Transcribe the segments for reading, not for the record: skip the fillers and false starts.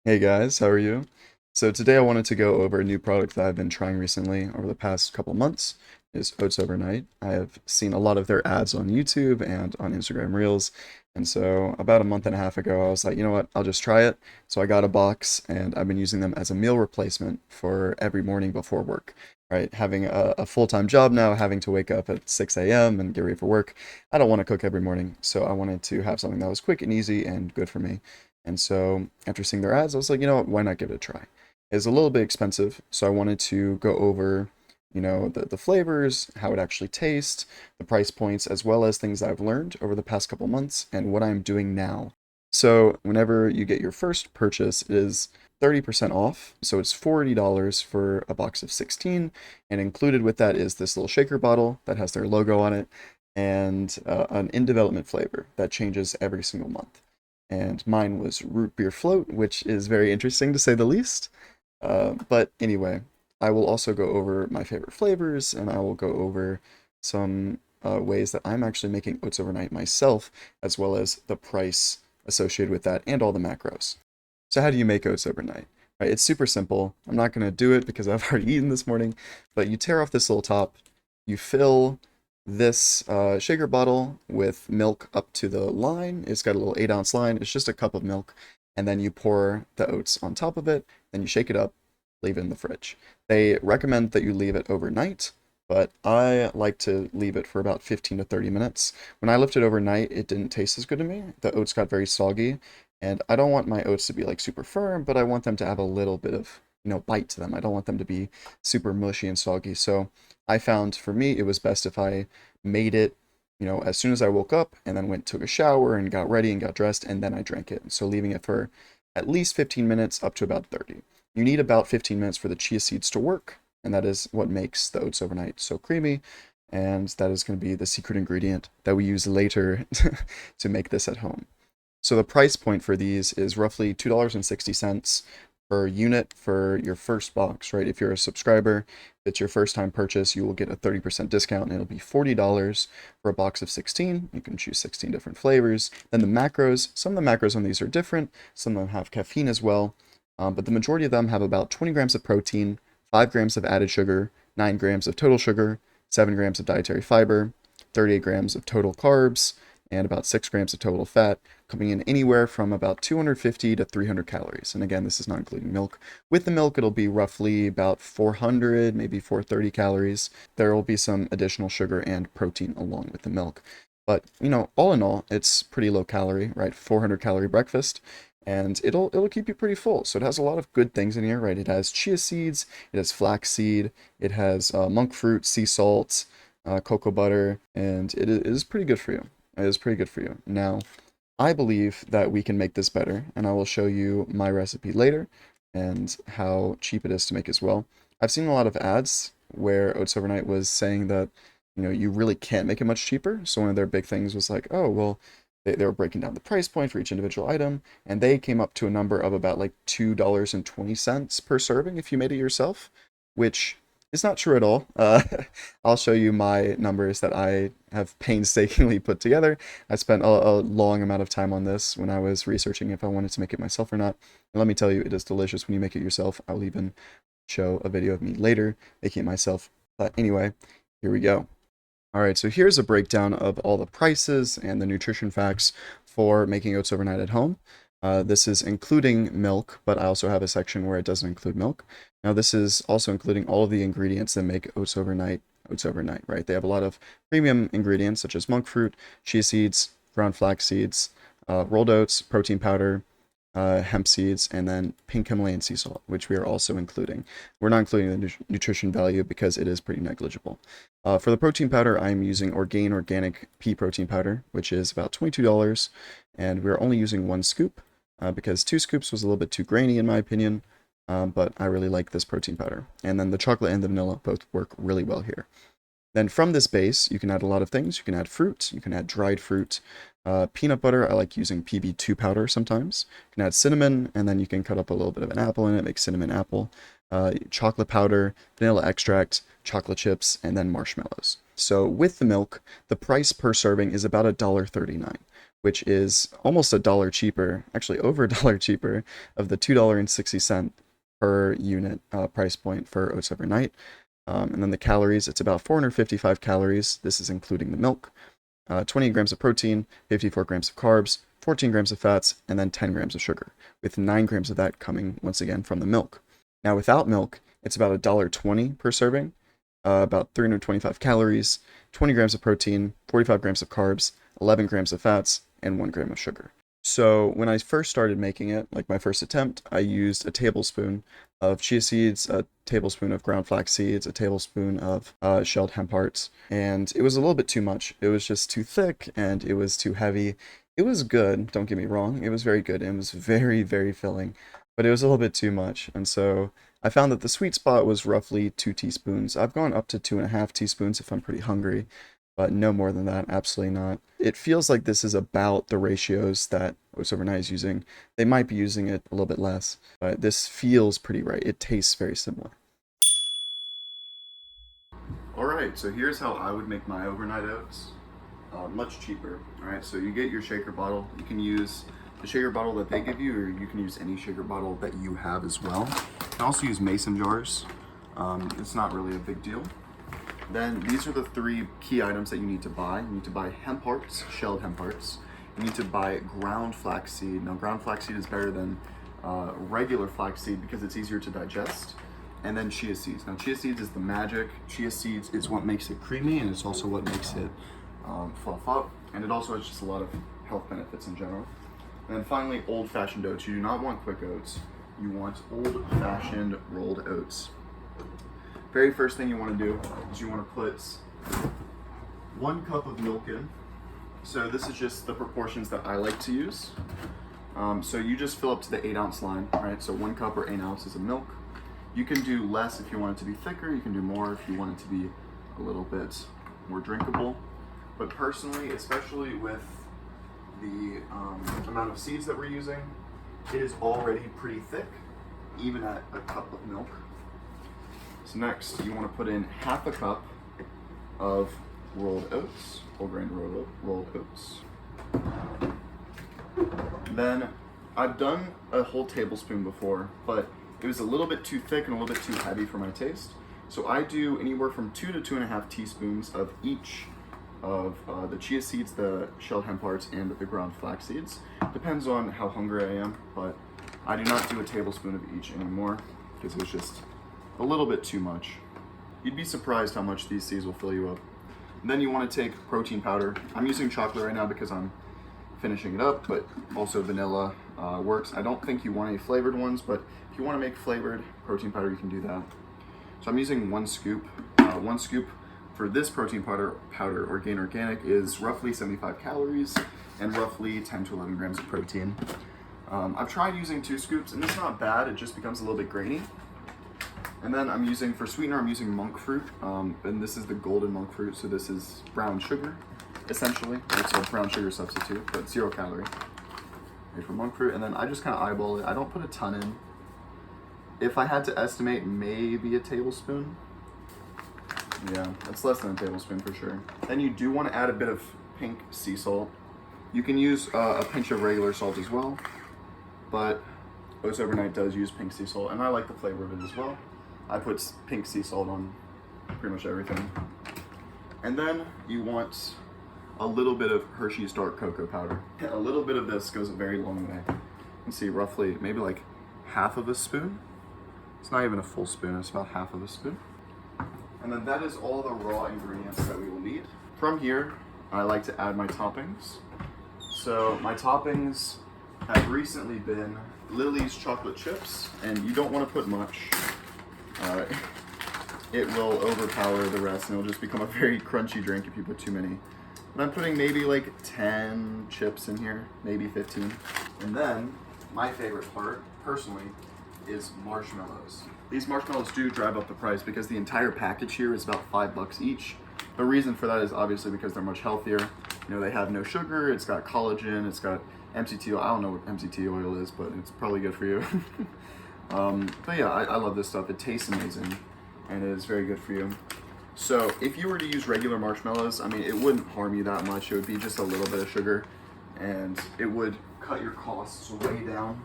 Hey guys, how are you? So today I wanted to go over a new product that I've been trying recently over the past couple months is Oats Overnight. I have seen a lot of their ads on YouTube and on Instagram Reels. And so about a month and a half ago, I was like, you know what, I'll just try it. So I got a box and I've been using them as a meal replacement for every morning before work, right? Having a full-time job now, having to wake up at 6 a.m. and get ready for work. I don't want to cook every morning. So I wanted to have something that was quick and easy and good for me. And so after seeing their ads, I was like, you know what, why not give it a try? It's a little bit expensive, so I wanted to go over, the flavors, how it actually tastes, the price points, as well as things I've learned over the past couple months and what I'm doing now. So whenever you get your first purchase, it is 30% off. So it's $40 for a box of 16, and included with that is this little shaker bottle that has their logo on it and an in development flavor that changes every single month, and mine was root beer float, which is very interesting to say the least. But anyway, I will also go over my favorite flavors, and I will go over some ways that I'm actually making oats overnight myself, as well as the price associated with that and all the macros. So how do you make oats overnight? Right, it's super simple. I'm not going to do it because I've already eaten this morning, but you tear off this little top, you fill this shaker bottle with milk up to the line. It's got a little 8-ounce line. It's just a cup of milk. And then you pour the oats on top of it. Then you shake it up, leave it in the fridge. They recommend that you leave it overnight, but I like to leave it for about 15 to 30 minutes. When I left it overnight, it didn't taste as good to me. The oats got very soggy, and I don't want my oats to be like super firm, but I want them to have a little bit of, bite to them. I don't want them to be super mushy and soggy. So I found for me, it was best if I made it, as soon as I woke up and then took a shower and got ready and got dressed, and then I drank it. So leaving it for at least 15 minutes up to about 30. You need about 15 minutes for the chia seeds to work, and that is what makes the oats overnight so creamy. And that is going to be the secret ingredient that we use later to make this at home. So the price point for these is roughly $2.60 per unit for your first box, right? If you're a subscriber, if it's your first time purchase, you will get a 30% discount, and it'll be $40 for a box of 16. You can choose 16 different flavors. Then the macros, some of the macros on these are different. Some of them have caffeine as well, but the majority of them have about 20 grams of protein, 5 grams of added sugar, 9 grams of total sugar, 7 grams of dietary fiber, 38 grams of total carbs, and about 6 grams of total fat, coming in anywhere from about 250 to 300 calories. And again, this is not including milk. With the milk, it'll be roughly about 400, maybe 430 calories. There will be some additional sugar and protein along with the milk. But, all in all, it's pretty low calorie, right? 400 calorie breakfast. And it'll keep you pretty full. So it has a lot of good things in here, right? It has chia seeds, it has flax seed, it has monk fruit, sea salt, cocoa butter, and it is pretty good for you. It is pretty good for you. Now, I believe that we can make this better, and I will show you my recipe later and how cheap it is to make as well. I've seen a lot of ads where Oats Overnight was saying that, you really can't make it much cheaper. So one of their big things was like, oh, well, they were breaking down the price point for each individual item, and they came up to a number of about like $2.20 per serving if you made it yourself, which is not true at all. I'll show you my numbers that I have painstakingly put together. I spent a long amount of time on this when I was researching if I wanted to make it myself or not. And let me tell you, it is delicious when you make it yourself. I'll even show a video of me later making it myself. But anyway, here we go. All right, so here's a breakdown of all the prices and the nutrition facts for making oats overnight at home. This is including milk, but I also have a section where it doesn't include milk. Now, this is also including all of the ingredients that make oats overnight, right? They have a lot of premium ingredients such as monk fruit, chia seeds, ground flax seeds, rolled oats, protein powder, hemp seeds, and then pink Himalayan sea salt, which we are also including. We're not including the nutrition value because it is pretty negligible. For the protein powder, I'm using Orgain Organic Pea Protein Powder, which is about $22, and we're only using 1 scoop because 2 scoops was a little bit too grainy in my opinion, but I really like this protein powder. And then the chocolate and the vanilla both work really well here. Then from this base, you can add a lot of things. You can add fruit, you can add dried fruit, peanut butter. I like using PB2 powder sometimes. You can add cinnamon, and then you can cut up a little bit of an apple in it, make cinnamon apple, chocolate powder, vanilla extract, chocolate chips, and then marshmallows. So with the milk, the price per serving is about $1.39, which is almost $1 cheaper, actually over $1 cheaper, of the $2.60 per unit price point for oats overnight. And then the calories, it's about 455 calories. This is including the milk, 20 grams of protein, 54 grams of carbs, 14 grams of fats, and then 10 grams of sugar, with 9 grams of that coming once again from the milk. Now without milk, it's about $1.20 per serving, about 325 calories, 20 grams of protein, 45 grams of carbs, 11 grams of fats, and 1 gram of sugar. So when I first started making it, like my first attempt, I used a tablespoon of chia seeds, a tablespoon of ground flax seeds, a tablespoon of shelled hemp hearts, and it was a little bit too much. It was just too thick and it was too heavy. It was good, don't get me wrong, it was very good and it was very, very filling, but it was a little bit too much, and so I found that the sweet spot was roughly 2 teaspoons. I've gone up to 2.5 teaspoons if I'm pretty hungry, but no more than that, absolutely not. It feels like this is about the ratios that Oats Overnight is using. They might be using it a little bit less, but this feels pretty right. It tastes very similar. Alright, so here's how I would make my overnight oats. Much cheaper. Alright, so you get your shaker bottle. You can use the shaker bottle that they give you, or you can use any shaker bottle that you have as well. You can also use mason jars. It's not really a big deal. Then these are the 3 key items that you need to buy. You need to buy hemp hearts, shelled hemp hearts. You need to buy ground flaxseed. Now ground flaxseed is better than regular flaxseed because it's easier to digest. And then chia seeds. Now chia seeds is the magic. Chia seeds is what makes it creamy, and it's also what makes it fluff up. And it also has just a lot of health benefits in general. And then finally, old-fashioned oats. You do not want quick oats. You want old-fashioned rolled oats. Very first thing you want to do is you want to put 1 cup of milk in. So this is just the proportions that I like to use. So you just fill up to the 8-ounce line, right? So 1 cup or 8 ounces of milk. You can do less if you want it to be thicker. You can do more if you want it to be a little bit more drinkable. But personally, especially with the amount of seeds that we're using, it is already pretty thick, even at a cup of milk. So next, you want to put in 1/2 cup of rolled oats, whole grain rolled oats. Then, I've done a whole tablespoon before, but it was a little bit too thick and a little bit too heavy for my taste. So I do anywhere from 2 to 2.5 teaspoons of each of the chia seeds, the shelled hemp hearts, and the ground flax seeds. Depends on how hungry I am, but I do not do a tablespoon of each anymore because it was just a little bit too much. You'd be surprised how much these seeds will fill you up. And then you want to take protein powder. I'm using chocolate right now because I'm finishing it up, but also vanilla works. I don't think you want any flavored ones, but if you want to make flavored protein powder, you can do that. So I'm using 1 scoop. 1 scoop for this protein powder, Orgain Organic, is roughly 75 calories and roughly 10 to 11 grams of protein. I've tried using 2 scoops, and it's not bad. It just becomes a little bit grainy. And then I'm using, for sweetener, I'm using monk fruit, and this is the golden monk fruit, so this is brown sugar, essentially. It's a brown sugar substitute, but 0 calorie. Made from monk fruit, and then I just kind of eyeball it. I don't put a ton in. If I had to estimate, maybe a tablespoon. Yeah, that's less than a tablespoon for sure. Then you do want to add a bit of pink sea salt. You can use a pinch of regular salt as well, but Oats Overnight does use pink sea salt, and I like the flavor of it as well. I put pink sea salt on pretty much everything. And then you want a little bit of Hershey's dark cocoa powder. A little bit of this goes a very long way. You can see roughly maybe like 1/2 a spoon. It's not even a full spoon, it's about 1/2 a spoon. And then that is all the raw ingredients that we will need. From here, I like to add my toppings. So my toppings have recently been Lily's chocolate chips, and you don't want to put much. It will overpower the rest, and it'll just become a very crunchy drink if you put too many. But I'm putting maybe like 10 chips in here, maybe 15. And then, my favorite part, personally, is marshmallows. These marshmallows do drive up the price because the entire package here is about $5 each. The reason for that is obviously because they're much healthier. You know, they have no sugar, it's got collagen, it's got MCT oil. I don't know what MCT oil is, but it's probably good for you. But yeah, I love this stuff. It tastes amazing, and it is very good for you. So if you were to use regular marshmallows, I mean, it wouldn't harm you that much. It would be just a little bit of sugar. and it would cut your costs way down.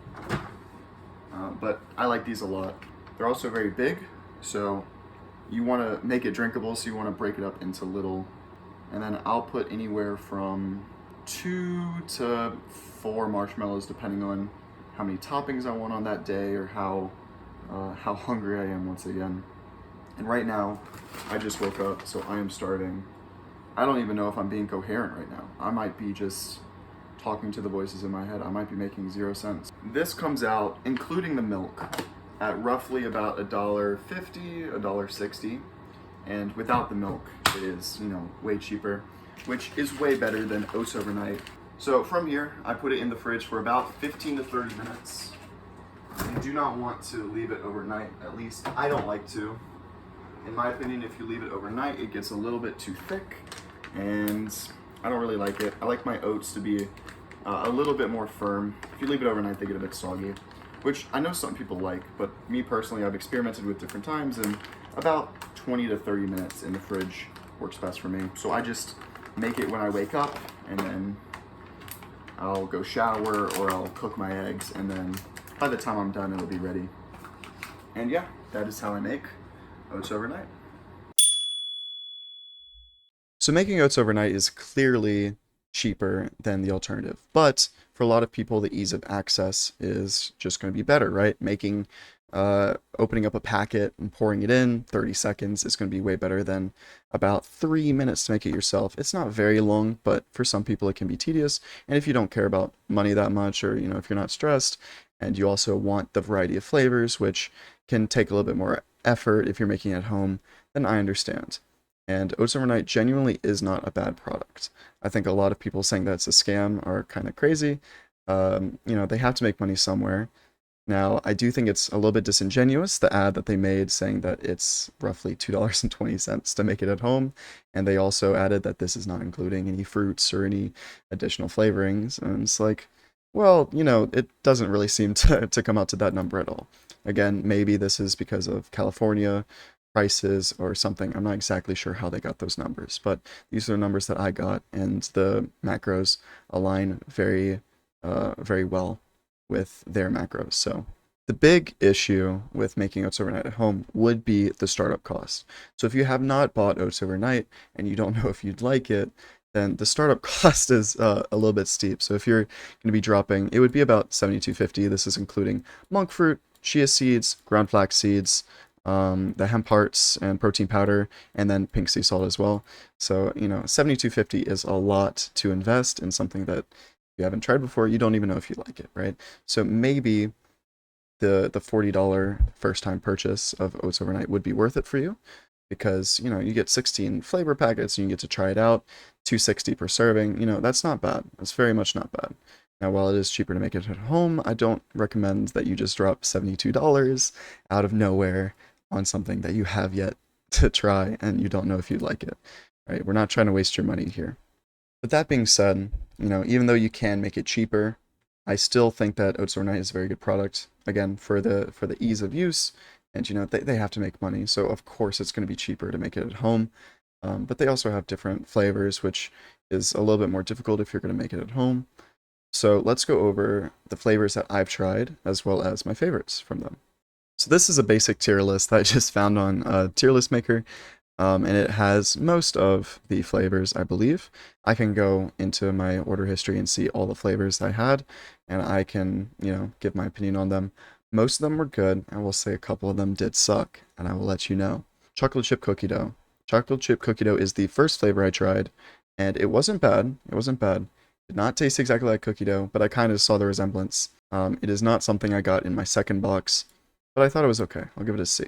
But I like these a lot. They're also very big, so you want to make it drinkable, so you want to break it up into little, and then I'll put anywhere from 2 to 4 marshmallows depending on how many toppings I want on that day or how hungry I am once again. And right now, I just woke up, so I am starving. I don't even know if I'm being coherent right now. I might be just talking to the voices in my head. I might be making 0 cents. This comes out, including the milk, at roughly about $1.50, $1.60. And without the milk, it is, way cheaper, which is way better than Oats Overnight. So from here, I put it in the fridge for about 15 to 30 minutes. You do not want to leave it overnight, at least I don't like to. In my opinion, if you leave it overnight, it gets a little bit too thick, and I don't really like it. I like my oats to be a little bit more firm. If you leave it overnight, they get a bit soggy, which I know some people like, but me personally, I've experimented with different times, and about 20 to 30 minutes in the fridge works best for me. So I just make it when I wake up, and then I'll go shower or I'll cook my eggs, and then by the time I'm done, it'll be ready. And yeah, that is how I make oats overnight. So making oats overnight is clearly cheaper than the alternative, but for a lot of people, the ease of access is just going to be better, right? Opening up a packet and pouring it in 30 seconds is going to be way better than about 3 minutes to make it yourself. It's not very long, but for some people it can be tedious. And if you don't care about money that much, or if you're not stressed, and you also want the variety of flavors, which can take a little bit more effort if you're making it at home, then I understand. And Oats Overnight genuinely is not a bad product. I think a lot of people saying that it's a scam are kind of crazy. They have to make money somewhere. Now, I do think it's a little bit disingenuous, the ad that they made saying that it's roughly $2.20 to make it at home. And they also added that this is not including any fruits or any additional flavorings. And it's like, well, it doesn't really seem to come out to that number at all. Again, maybe this is because of California prices or something. I'm not exactly sure how they got those numbers, but these are the numbers that I got, and the macros align very, very well with their macros. So the big issue with making oats overnight at home would be the startup cost. So if you have not bought oats overnight and you don't know if you'd like it, then the startup cost is a little bit steep. So if you're going to be dropping, it would be about $72.50. This is including monk fruit, chia seeds, ground flax seeds, the hemp hearts and protein powder, and then pink sea salt as well. So, $72.50 is a lot to invest in something that you haven't tried before. You don't even know if you like it, right? So maybe the $40 first time purchase of Oats Overnight would be worth it for you, because you get 16 flavor packets and you get to try it out. $2.60 per serving. That's not bad. That's very much not bad. Now, while it is cheaper to make it at home, I don't recommend that you just drop $72 out of nowhere on something that you have yet to try and you don't know if you'd like it. Right? We're not trying to waste your money here. But that being said, even though you can make it cheaper, I still think that Oats Overnight is a very good product. Again, for the ease of use, and they have to make money, so of course it's going to be cheaper to make it at home. But they also have different flavors, which is a little bit more difficult if you're going to make it at home. So let's go over the flavors that I've tried, as well as my favorites from them. So this is a basic tier list that I just found on Tier List Maker, and it has most of the flavors, I believe. I can go into my order history and see all the flavors I had, and I can, give my opinion on them. Most of them were good. I will say a couple of them did suck, and I will let you know. Chocolate chip cookie dough. Chocolate chip cookie dough is the first flavor I tried, and it wasn't bad. It wasn't bad. Did not taste exactly like cookie dough, but I kind of saw the resemblance. It is not something I got in my second box, but I thought it was okay. I'll give it a C.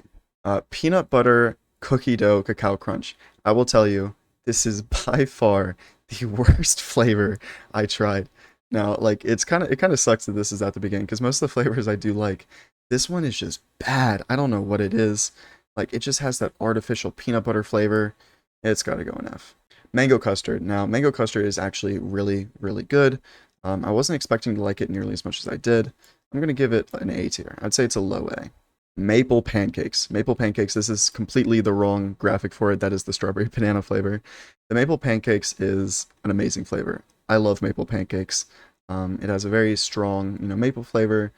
Peanut butter cookie dough cacao crunch. I will tell you, this is by far the worst flavor I tried. Now, it kind of sucks that this is at the beginning, because most of the flavors I do like. This one is just bad. I don't know what it is. It just has that artificial peanut butter flavor. It's got to go in F. Mango custard. Now, mango custard is actually really, really good. I wasn't expecting to like it nearly as much as I did. I'm going to give it an A tier. I'd say it's a low A. Maple pancakes. Maple pancakes, this is completely the wrong graphic for it. That is the strawberry banana flavor. The maple pancakes is an amazing flavor. I love maple pancakes. It has a very strong, maple flavor,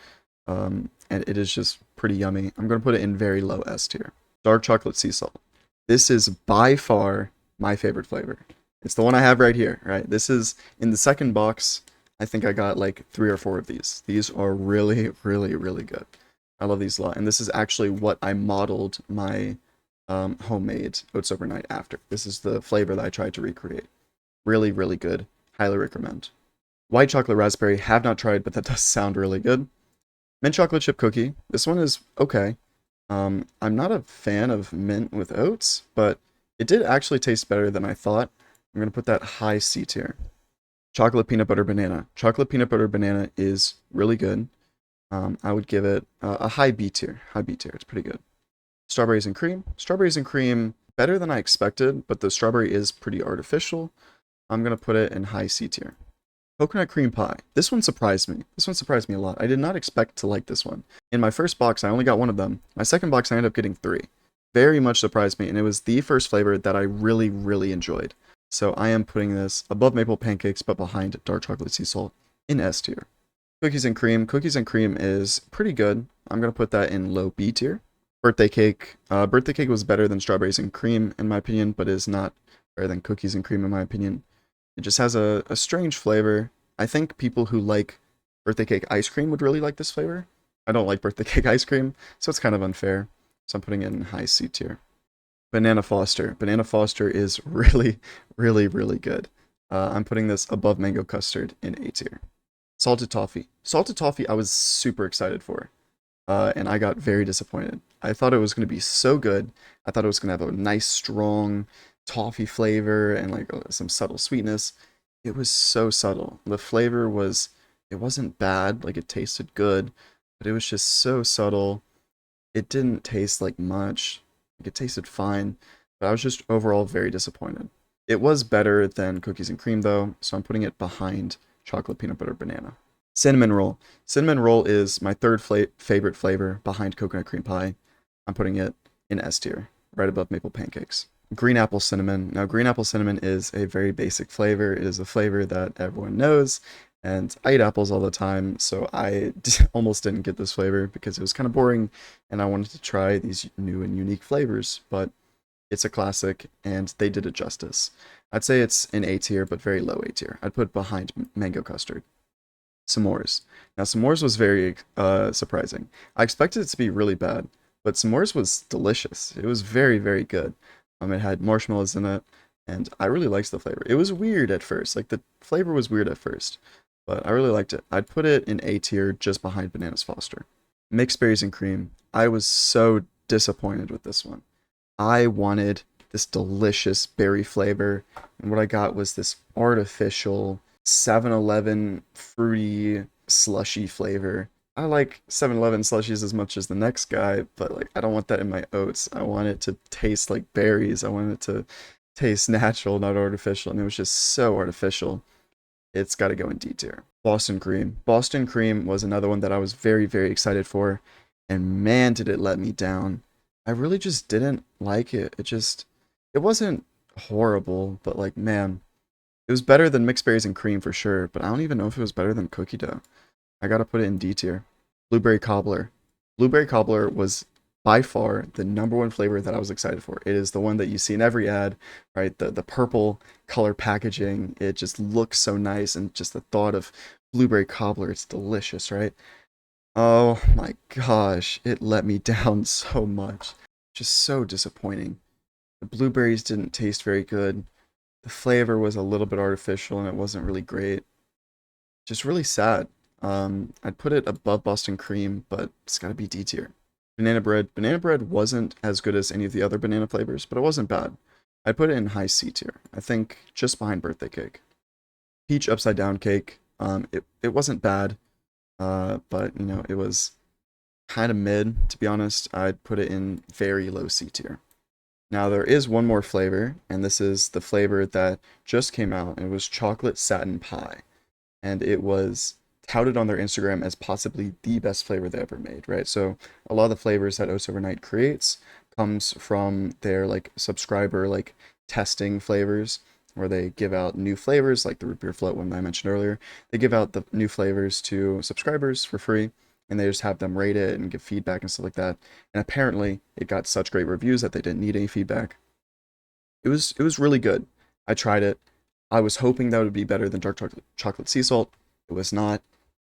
and it is just pretty yummy. I'm gonna put it in very low S tier. Dark chocolate sea salt. This is by far my favorite flavor. It's the one I have right here, right? This is in the second box. I think I got like 3 or 4 of these. These are really, really, really good. I love these a lot. And this is actually what I modeled my homemade oats overnight after. This is the flavor that I tried to recreate. Really, really good. Highly recommend. White chocolate raspberry, have not tried, but that does sound really good. Mint chocolate chip cookie. This one is okay. I'm not a fan of mint with oats, but it did actually taste better than I thought. I'm gonna put that high C tier. Chocolate peanut butter banana. Chocolate peanut butter banana is really good. I would give it a high B tier. High B tier. It's pretty good. Strawberries and cream. Strawberries and cream, better than I expected, but the strawberry is pretty artificial. I'm gonna put it in high C tier. Coconut cream pie. This one surprised me. This one surprised me a lot. I did not expect to like this one. In my first box, I only got one of them. My second box, I ended up getting 3. Very much surprised me, and it was the first flavor that I really, really enjoyed. So I am putting this above maple pancakes, but behind dark chocolate sea salt in S tier. Cookies and cream. Cookies and cream is pretty good. I'm going to put that in low B tier. Birthday cake. Birthday cake was better than strawberries and cream, in my opinion, but is not better than cookies and cream, in my opinion. It just has a strange flavor. I think people who like birthday cake ice cream would really like this flavor. I don't like birthday cake ice cream, so it's kind of unfair. So I'm putting it in high C tier. Banana Foster. Banana Foster is really, really, really good. I'm putting this above mango custard in A tier. Salted toffee. Salted toffee I was super excited for, and I got very disappointed. I thought it was going to be so good. I thought it was going to have a nice, strong toffee flavor and like some subtle sweetness. It was so subtle. The flavor was, it wasn't bad, like it tasted good, but it was just so subtle. It didn't taste like much. Like it tasted fine, but I was just overall very disappointed. It was better than cookies and cream though, so I'm putting it behind chocolate peanut butter banana. Cinnamon roll. Cinnamon roll is my third favorite flavor behind coconut cream pie. I'm putting it in S tier, right above maple pancakes. Green apple cinnamon. Now, green apple cinnamon is a very basic flavor. It is a flavor that everyone knows, and I eat apples all the time, so I almost didn't get this flavor because it was kind of boring, and I wanted to try these new and unique flavors, but it's a classic, and they did it justice. I'd say it's in A tier, but very low A tier. I'd put it behind mango custard. S'mores. Now, s'mores was very surprising. I expected it to be really bad, but s'mores was delicious. It was very, very good. It had marshmallows in it, and I really liked the flavor. It was weird at first. Like, the flavor was weird at first, but I really liked it. I'd put it in A tier just behind Bananas Foster. Mixed berries and cream. I was so disappointed with this one. I wanted this delicious berry flavor, and what I got was this artificial 7-Eleven fruity slushy flavor. I like 7-Eleven slushies as much as the next guy, but like I don't want that in my oats. I want it to taste like berries. I want it to taste natural, not artificial, and it was just so artificial. It's got to go in D tier. Boston cream. Boston cream was another one that I was very, very excited for, and man, did it let me down. I really just didn't like it. It wasn't horrible, but like, man, it was better than mixed berries and cream for sure, but I don't even know if it was better than cookie dough. I gotta put it in D tier. Blueberry cobbler. Blueberry cobbler was by far the number one flavor that I was excited for. It is the one that you see in every ad, right? The purple color packaging. It just looks so nice, and just the thought of blueberry cobbler, it's delicious, right? Oh my gosh, it let me down so much. Just so disappointing. The blueberries didn't taste very good. The flavor was a little bit artificial and it wasn't really great. Just really sad. I'd put it above Boston cream, but it's gotta be D tier. Banana bread. Banana bread wasn't as good as any of the other banana flavors, but it wasn't bad. I'd put it in high C tier. I think just behind birthday cake. Peach upside down cake. It wasn't bad, but it was kind of mid, to be honest. I'd put it in very low C tier. Now there is one more flavor, and this is the flavor that just came out, and it was chocolate satin pie. And it was touted on their Instagram as possibly the best flavor they ever made, right? So a lot of the flavors that Oats Overnight creates comes from their like subscriber like testing flavors. where they give out new flavors, like the root beer float one that I mentioned earlier. They give out the new flavors to subscribers for free, and they just have them rate it and give feedback and stuff like that. And apparently, it got such great reviews that they didn't need any feedback. It was really good. I tried it. I was hoping that would be better than dark chocolate sea salt. It was not.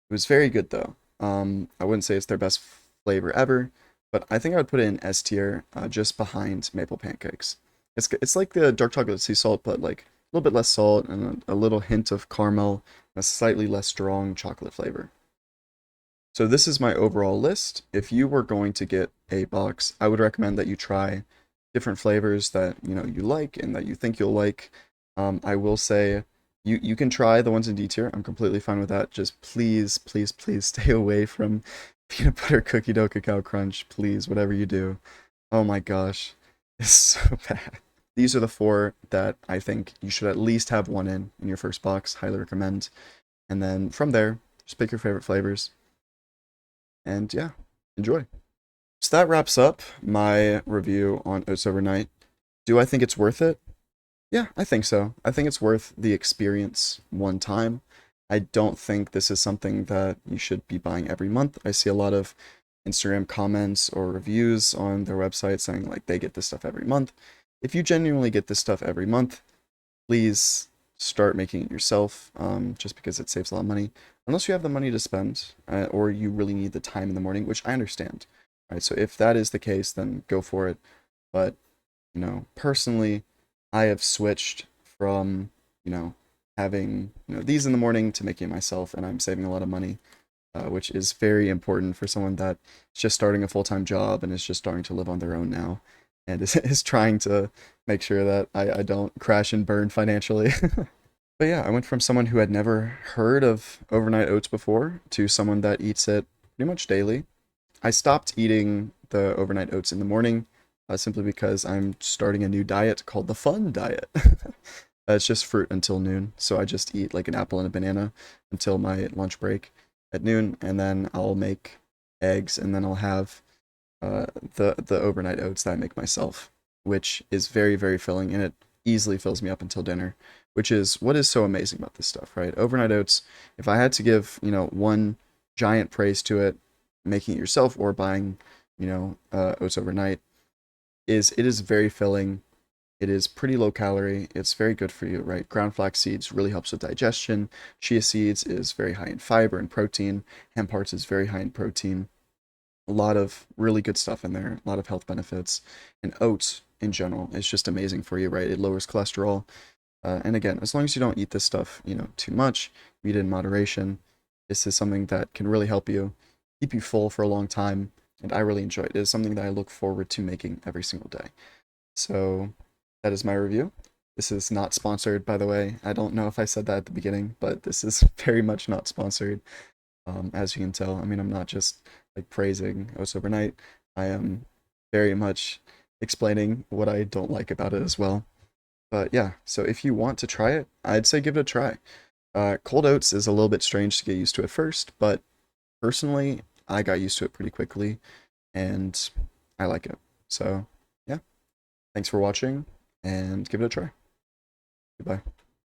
It was very good though. I wouldn't say it's their best flavor ever, but I think I would put it in S tier, just behind maple pancakes. It's like the dark chocolate sea salt, but like a little bit less salt and a little hint of caramel, and a slightly less strong chocolate flavor. So this is my overall list. If you were going to get a box, I would recommend that you try different flavors that you like and that you think you'll like. I will say you can try the ones in D tier. I'm completely fine with that. Just please, please, please stay away from peanut butter cookie dough cacao crunch. Please, whatever you do. Oh my gosh, it's so bad. These are the four that I think you should at least have one in your first box. Highly recommend. And then from there, just pick your favorite flavors. And yeah, enjoy. So that wraps up my review on Oats Overnight. Do I think it's worth it? Yeah, I think so. I think it's worth the experience one time. I don't think this is something that you should be buying every month. I see a lot of Instagram comments or reviews on their website saying like they get this stuff every month. If you genuinely get this stuff every month, please start making it yourself, just because it saves a lot of money. Unless you have the money to spend, or you really need the time in the morning, which I understand. All right, so if that is the case, then go for it. But, personally, I have switched from, having, these in the morning to making it myself, and I'm saving a lot of money, which is very important for someone that is just starting a full-time job and is just starting to live on their own now, and is trying to make sure that I don't crash and burn financially. But yeah, I went from someone who had never heard of overnight oats before to someone that eats it pretty much daily. I stopped eating the overnight oats in the morning, simply because I'm starting a new diet called the fun diet. It's just fruit until noon, so I just eat like an apple and a banana until my lunch break at noon, and then I'll make eggs, and then I'll have the overnight oats that I make myself, which is very, very filling, and it easily fills me up until dinner, which is what is so amazing about this stuff, right? Overnight oats, if I had to give, one giant praise to it, making it yourself or buying, oats overnight, is it is very filling. It is pretty low calorie. It's very good for you, right? Ground flax seeds really helps with digestion. Chia seeds is very high in fiber and protein. Hemp hearts is very high in protein. A lot of really good stuff in there, a lot of health benefits. And oats in general is just amazing for you, right? It lowers cholesterol. And again, as long as you don't eat this stuff, too much, eat it in moderation, this is something that can really help you keep you full for a long time. And I really enjoy it. It is something that I look forward to making every single day. So that is my review. This is not sponsored, by the way. I don't know if I said that at the beginning, but this is very much not sponsored. As you can tell, I mean, I'm not just like praising Oats Overnight. I am very much explaining what I don't like about it as well. But yeah, so if you want to try it, I'd say give it a try. Cold oats is a little bit strange to get used to at first, but personally, I got used to it pretty quickly, and I like it. So yeah, thanks for watching, and give it a try. Goodbye.